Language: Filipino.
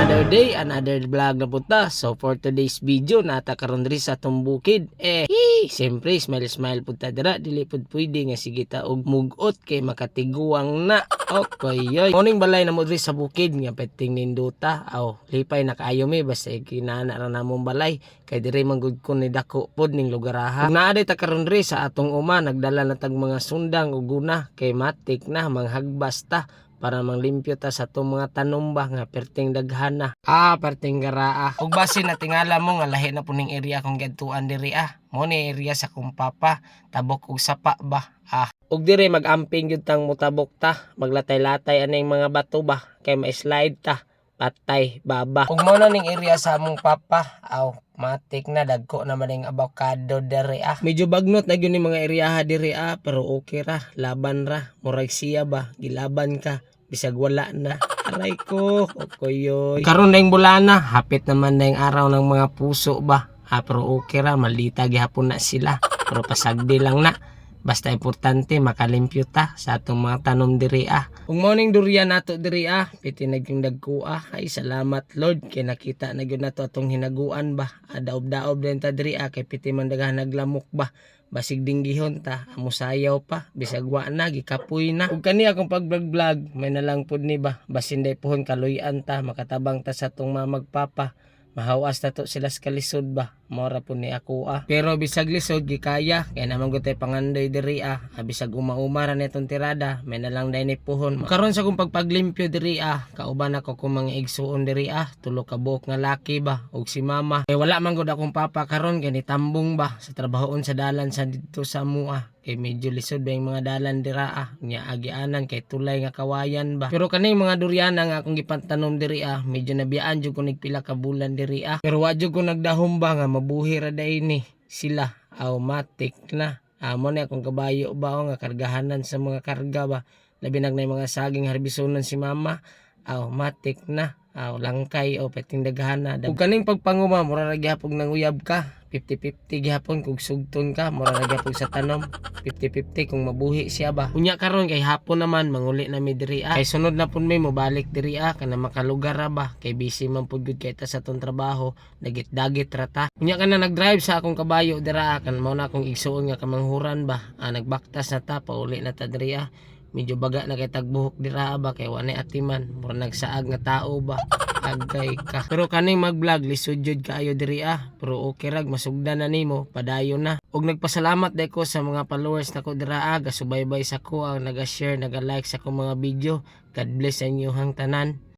Another day, another vlog na punta. So for today's video, nata karon diri sa atong bukid. Siyempre, smile punta dira. Dili pud pwede nga sige ta og mugot kay makatiguang na. Okay, yoy. Morning balay na mo diri sa bukid nga peting ninduta. Lipay na kaayo mi basta kinana ra namong balay. Kay diri manggod ko ni dako pod ning lugaraha. Kung naaday ta karon diri sa atong uma, nagdala na tag mga sundang ug guna kay matik na manghagbas ta para manglimpyo ta sa itong mga tanom ba nga perting daghana. Perting garaa. Ug basin na tingala mo nga lahi na po ning area kung gadtuan diri mo ni area sa kong papa, tabok ug sapa ba. Ug diri mag-amping gyud tang mutabok ta, maglatay-latay aning mga bato ba kay ma-slide ta. Patay baba. Ug mo na ning area sa among papa, matik na dagko naman ning avocado diri Medyo bagnot na gyud ni mga area diri pero okay ra, laban ra. Murag siya ba, gilaban ka bisag wala na. Aray ko, okoyoy. Karon na yung bulana, hapit naman na yung araw ng mga puso ba. Pero okay ra, malita gihapon na sila. Pero pasagdi lang na. Basta importante makalimpyo ta sa atong mga tanom diri Kung morning durian nato diri piti nagyong dagko ay salamat Lord kay nakita na gyud nato atong hinaguan ba. Daob-daob din ta diri kay piti man daghan naglamok ba. Basig dinggihon ta, amo sayaw pa, bisag wa na gikapoy na. Ug kani akong pag-vlog may nalang pud ni ba. Basin day pohon kaluyan ta, makatabang ta sa atong mga magpapa. Mahawas na to sila sa kalisod ba. Mora po ni ako Pero bisag lisod gikaya. Kaya naman ko tayo pangandoy diri bisag uma-umara na itong tirada. May nalang day ni puhon. Karon sa kong pagpaglimpyo diri kauban ako kung mga igsuon diri tulo ka buok nga laki ba. Og si mama. Kaya wala man gud akong papa karon kay nitambong ba. Sa trabahoon sa dalan sa dito sa mua. Kay medyo lisod ba yung mga dalan dira nya agianan kay tulay nga kawayan ba. Pero kani mga duriana nga akong gipantanom diri medyo nabiyaan jud ko nigpila ka bulan diri Pero wa jud ko nagdahom ba nga mabuhi ra day ni sila. Matik na. Mo na akong kabayo ba nga kargahanan sa mga karga ba. Labi nag na mga saging harbisonon si mama. Matik na. Langkay peting daghana. Ug kaning pagpanguma mura ra gyapon nang uyab ka. 50-50 gihapon kung sugton ka, mura na gyapon sa tanom. 50-50 kung mabuhi siya ba. Unya karon kay hapon naman manguli na mi diri Kay sunod na pud mi mo balik diri kana makalugar ra ba. Kay busy man pud gud kay ta sa tong trabaho, dagit-dagit ra ta. Unya kana nagdrive sa akong kabayo dira kan mao na akong igsuon nga kamanghuran ba. Nagbaktas na ta pauli na ta diri Medyo baga na kay tagbuhok dira ba kay wa na atiman, mura nagsaag nga tao ba. Agay ka. Pero kaning mag-vlog lisod jud kaayo diri pero okay rag masugdan na nimo, padayon na. Ug nagpasalamat day ko sa mga followers nako dira gasubaybay sa ko ang naga-share, naga-like sa ko mga video. God bless sa inyong tanan.